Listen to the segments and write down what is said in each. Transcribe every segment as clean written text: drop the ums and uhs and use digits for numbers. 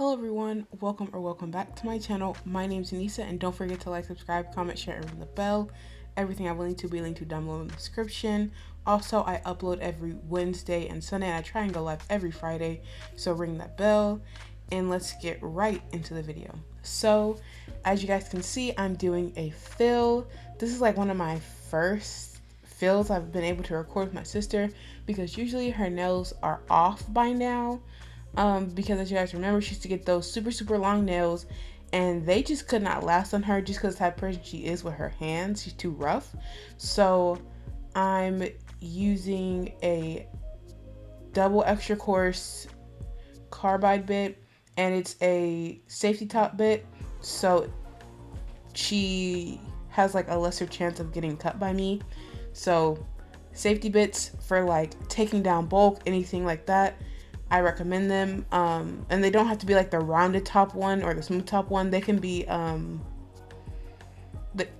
Hello everyone, welcome back to my channel. My name is Anisa, and don't forget to like, subscribe, comment, share, and ring the bell. Everything I will link to be linked to down below in the description. Also, I upload every Wednesday and Sunday, and I try and go live every Friday, so ring that bell. And let's get right into the video. So, as you guys can see, I'm doing a fill. This is like one of my first fills I've been able to record with my sister, because usually her nails are off by now. Because as you guys remember, she used to get those super long nails, and they just could not last on her just because the type of person she is with her hands. She's too rough. So I'm using a double extra coarse carbide bit, and it's a safety top bit, so she has like a lesser chance of getting cut by me. So safety bits for like taking down bulk, anything like that, I recommend them. And they don't have to be like the rounded top one or the smooth top one. They can be that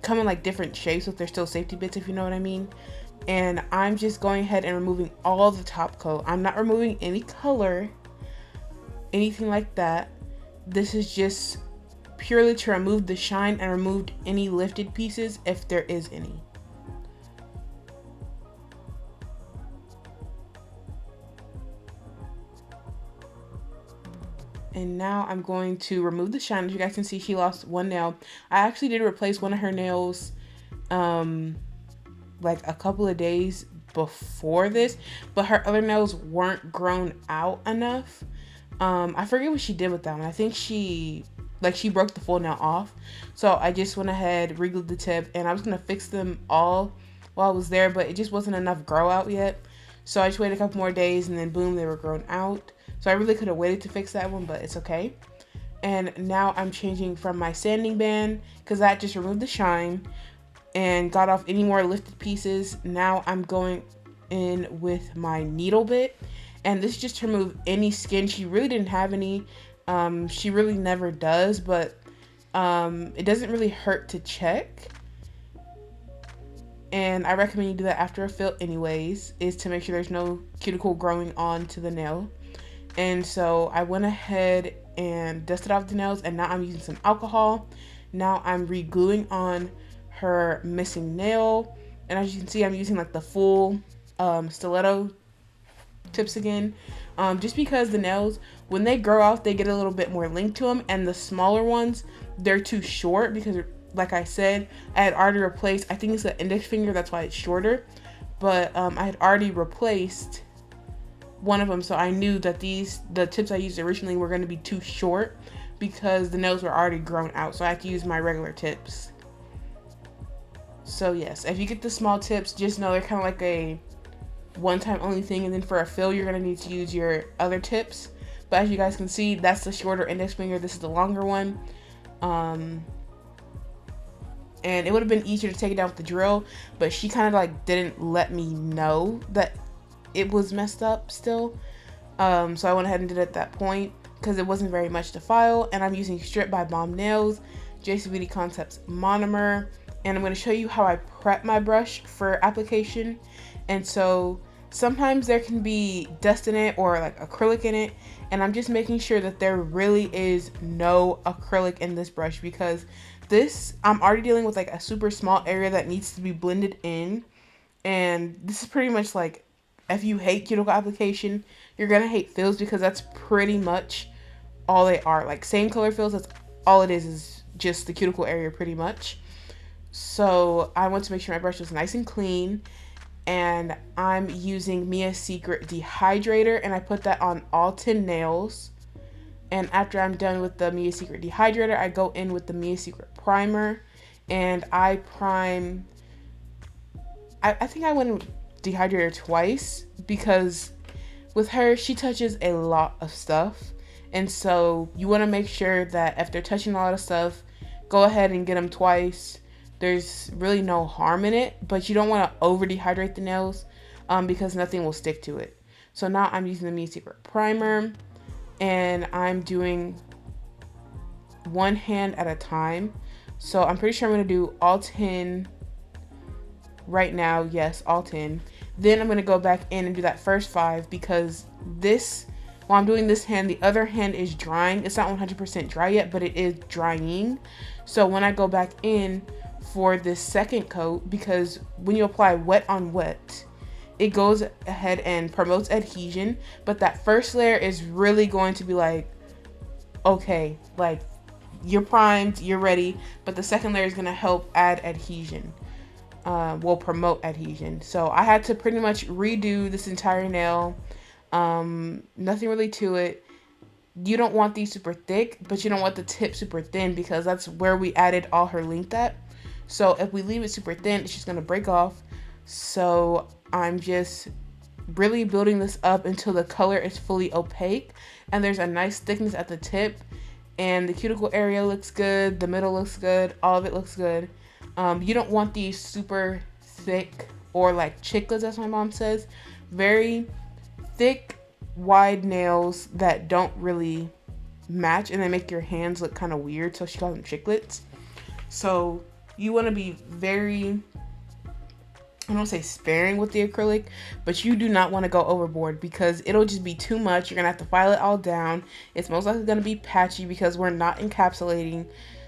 come in like different shapes, but they're still safety bits, if you know what I mean. And I'm just going ahead and removing all the top coat. I'm not removing any color, anything like that. This is just purely to remove the shine and remove any lifted pieces if there is any. And now I'm going to remove the shine. As you guys can see, she lost one nail. I actually did replace one of her nails like a couple of days before this, but her other nails weren't grown out enough. I forget what she did with them. I think she broke the full nail off. So I just went ahead, re-glued the tip, and I was gonna fix them all while I was there, but it just wasn't enough grow out yet. So I just waited a couple more days, and then boom, they were grown out. So I really could have waited to fix that one, but it's okay. And now I'm changing from my sanding band, because that just removed the shine and got off any more lifted pieces. Now I'm going in with my needle bit, and this just to remove any skin. She really didn't have any. She really never does, but it doesn't really hurt to check. And I recommend you do that after a fill anyways, is to make sure there's no cuticle growing onto the nail. And so I went ahead and dusted off the nails, and now I'm using some alcohol. Now I'm re-gluing on her missing nail, and as you can see, I'm using like the full stiletto tips again, just because the nails, when they grow out, they get a little bit more length to them, and the smaller ones, they're too short because, like I said, I had already replaced, I think it's the index finger, that's why it's shorter, but I had already replaced one of them, so I knew that the tips I used originally were going to be too short because the nails were already grown out, so I had to use my regular tips. So yes, if you get the small tips, just know they're kind of like a one-time only thing, and then for a fill, you're going to need to use your other tips. But as you guys can see, that's the shorter index finger, this is the longer one. And it would have been easier to take it down with the drill, but she kind of like didn't let me know that it was messed up still. So I went ahead and did it at that point because it wasn't very much to file. And I'm using Strip by Bomb Nails, JC Beauty Concepts monomer, and I'm going to show you how I prep my brush for application. And so sometimes there can be dust in it or like acrylic in it, and I'm just making sure that there really is no acrylic in this brush, because this, I'm already dealing with like a super small area that needs to be blended in. And this is pretty much like, if you hate cuticle application, you're gonna hate fills, because that's pretty much all they are. Like same color fills, that's all it is just the cuticle area pretty much. So I want to make sure my brush was nice and clean, and I'm using Mia's Secret Dehydrator, and I put that on all 10 nails. And after I'm done with the Mia's Secret Dehydrator, I go in with the Mia's Secret Primer, and I prime, I think I went in with dehydrator twice, because with her, she touches a lot of stuff, and so you want to make sure that if they're touching a lot of stuff, go ahead and get them twice. There's really no harm in it, but you don't want to over dehydrate the nails, because nothing will stick to it. So now I'm using the Mia's Secret Primer, and I'm doing one hand at a time. So I'm pretty sure I'm going to do all 10 right now. Yes, all 10. Then I'm going to go back in and do that first 5, because this while I'm doing this hand, the other hand is drying. It's not 100% dry yet, but it is drying. So when I go back in for this second coat, because when you apply wet on wet, it goes ahead and promotes adhesion, but that first layer is really going to be like, okay, like you're primed, you're ready, but the second layer is going to help add adhesion, will promote adhesion. So I had to pretty much redo this entire nail. Nothing really to it. You don't want these super thick, but you don't want the tip super thin, because that's where we added all her length at. So if we leave it super thin, it's just going to break off. So I'm just really building this up until the color is fully opaque and there's a nice thickness at the tip, and the cuticle area looks good, the middle looks good, all of it looks good. You don't want these super thick, or like chiclets, as my mom says, very thick, wide nails that don't really match and they make your hands look kind of weird, so she calls them chiclets. So you want to be very, I don't say sparing with the acrylic, but you do not want to go overboard, because it'll just be too much. You're going to have to file it all down. It's most likely going to be patchy because we're not encapsulating.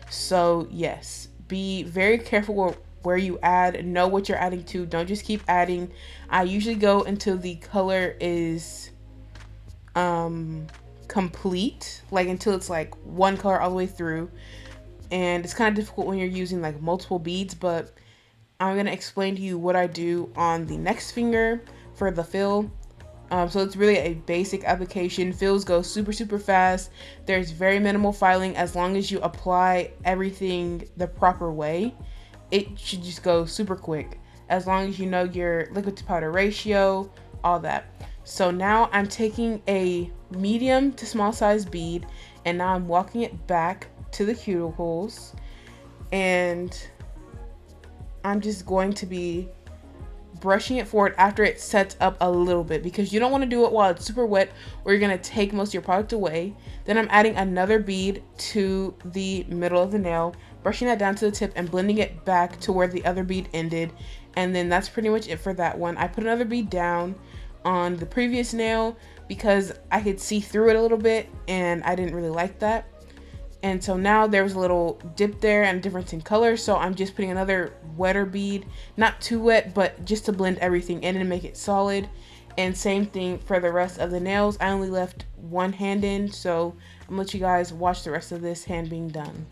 So yes, be very careful where you add. Know what you're adding to. Don't just keep adding. I usually go until the color is complete, like until it's like one color all the way through. And it's kind of difficult when you're using like multiple beads, but I'm going to explain to you what I do on the next finger for the fill. So it's really a basic application. Fills go super fast. There's very minimal filing. As long as you apply everything the proper way, it should just go super quick. As long as you know your liquid to powder ratio, all that. So now I'm taking a medium to small size bead, and now I'm walking it back to the cuticles, and I'm just going to be brushing it forward after it sets up a little bit, because you don't want to do it while it's super wet or you're going to take most of your product away. Then I'm adding another bead to the middle of the nail, brushing that down to the tip and blending it back to where the other bead ended. And then that's pretty much it for that one. I put another bead down on the previous nail because I could see through it a little bit and I didn't really like that. And so now there was a little dip there and a difference in color. So I'm just putting another wetter bead, not too wet, but just to blend everything in and make it solid. And same thing for the rest of the nails. I only left one hand in, so I'm gonna let you guys watch the rest of this hand being done.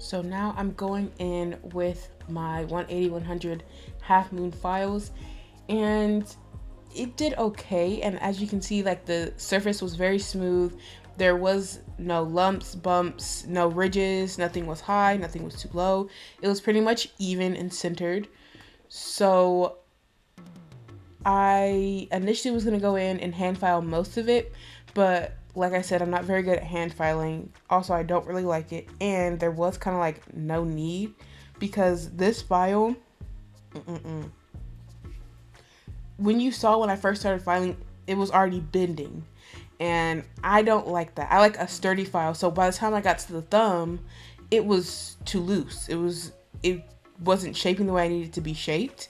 So now I'm going in with my 180-100 half moon files, and it did okay. And as you can see, like the surface was very smooth. There was no lumps, bumps, no ridges, nothing was high, nothing was too low. It was pretty much even and centered. So I initially was gonna go in and hand file most of it, but like I said, I'm not very good at hand filing. Also, I don't really like it, and there was kind of like no need, because this file, when you saw when I first started filing, it was already bending, and I don't like that. I like a sturdy file. So by the time I got to the thumb, it was too loose. It wasn't shaping the way I needed to be shaped.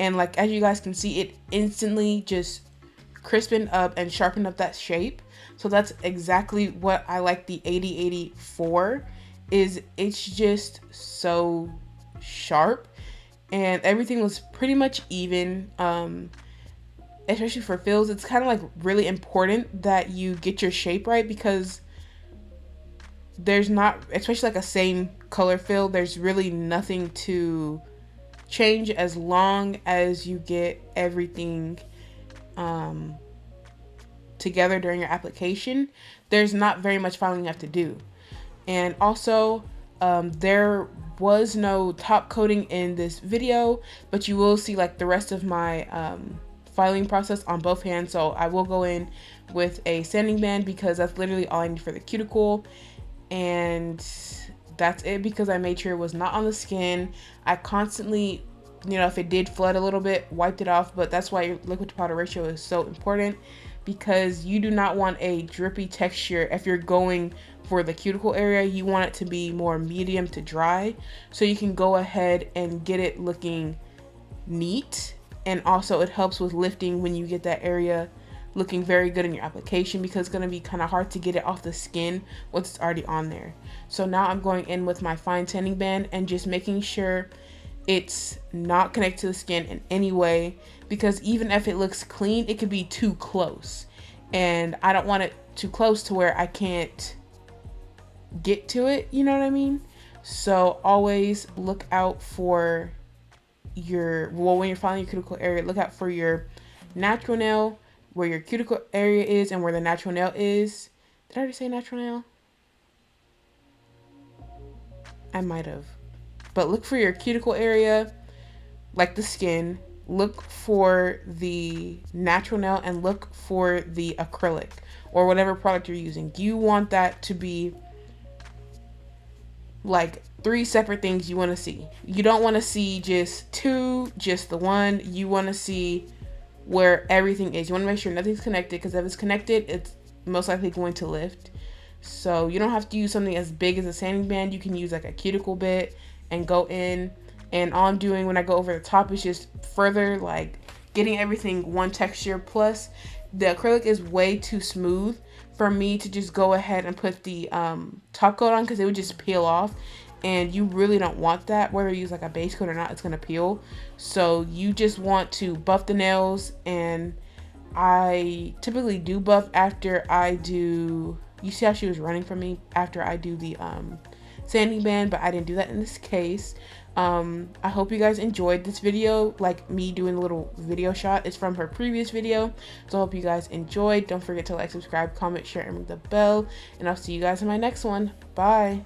And like, as you guys can see, it instantly just crispened up and sharpened up that shape. So that's exactly what I like the 8080 for, is it's just so sharp and everything was pretty much even. Especially for fills, it's kind of like really important that you get your shape right, because there's not, especially like a same color fill, there's really nothing to change as long as you get everything together during your application. There's not very much filing you have to do. And also, there was no top coating in this video, but you will see like the rest of my filing process on both hands. So I will go in with a sanding band because that's literally all I need for the cuticle, and that's it, because I made sure it was not on the skin. I constantly, you know, if it did flood a little bit, wiped it off, but that's why your liquid to powder ratio is so important, because you do not want a drippy texture. If you're going for the cuticle area, you want it to be more medium to dry, so you can go ahead and get it looking neat. And also it helps with lifting when you get that area looking very good in your application, because it's going to be kind of hard to get it off the skin once it's already on there. So now I'm going in with my fine sanding band and just making sure it's not connected to the skin in any way, because even if it looks clean, it could be too close, and I don't want it too close to where I can't get to it, you know what I mean? So always look out for your, well, when you're filing your cuticle area, look out for your natural nail, where your cuticle area is and where the natural nail is. Did I already say natural nail? I might have. But look for your cuticle area, like the skin. Look for the natural nail and look for the acrylic or whatever product you're using. You want that to be like 3 separate things you want to see. You don't want to see just 2, just the one. You want to see where everything is. You want to make sure nothing's connected, because if it's connected, it's most likely going to lift. So you don't have to use something as big as a sanding band. You can use like a cuticle bit and go in, and all I'm doing when I go over the top is just further like getting everything one texture. Plus the acrylic is way too smooth for me to just go ahead and put the top coat on, because it would just peel off, and you really don't want that. Whether you use like a base coat or not, it's gonna peel. So you just want to buff the nails, and I typically do buff after I do, you see how she was running from me, after I do the sanding band, but I didn't do that in this case. I hope you guys enjoyed this video, like me doing a little video shot. It's from her previous video, so I hope you guys enjoyed. Don't forget to like, subscribe, comment, share, and ring the bell, and I'll see you guys in my next one. Bye.